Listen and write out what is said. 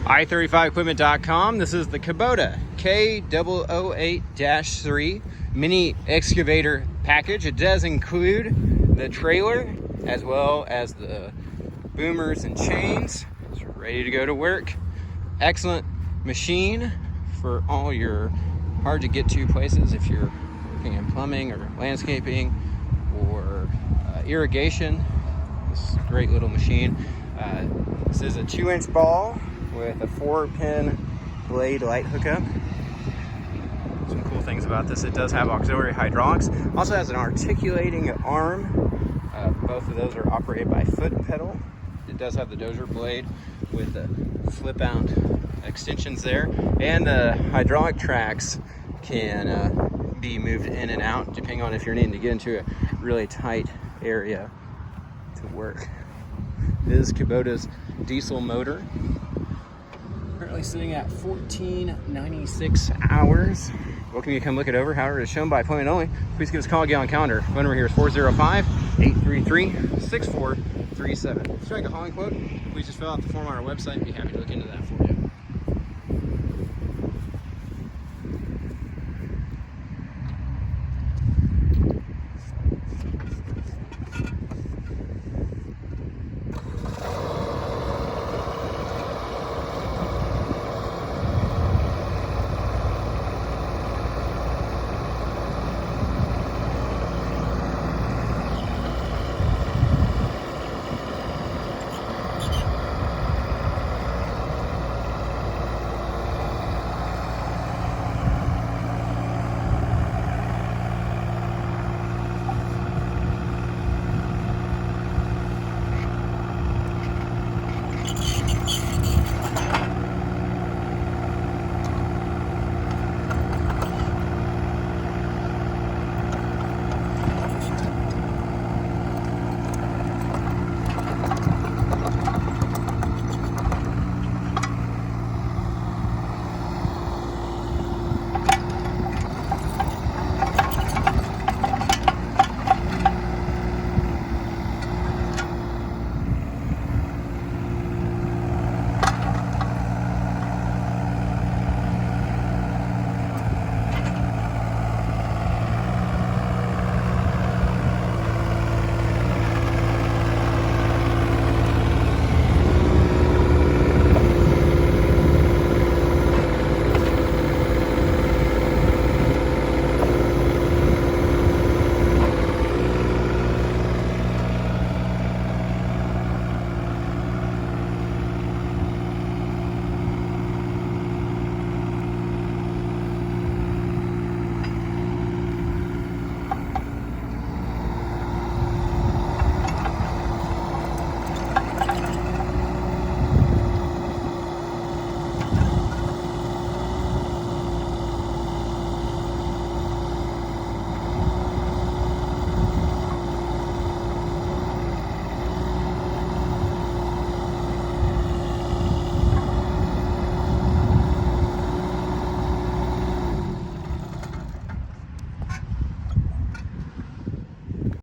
i35equipment.com. This is the Kubota K008-3 mini excavator package. It does include the trailer as well as the boomers and chains. It's ready to go to work. Excellent machine for all your hard to get to places if you're working in plumbing or landscaping or irrigation. This is a great little machine. This is a 2-inch ball with a 4-pin blade light hookup. Some cool things about this: it does have auxiliary hydraulics. Also has an articulating arm. Both of those are operated by foot pedal. It does have the dozer blade with the flip out extensions there, and the hydraulic tracks can be moved in and out depending on if you're needing to get into a really tight area to work. This is Kubota's diesel motor, currently sitting at 1496 hours. Welcome you to come look it over. However, it's shown by appointment only. Please give us a call, get on calendar. Phone number here is 405-833-6437. If you'd like a hauling quote, please just fill out the form on our website and be happy to look into that for you.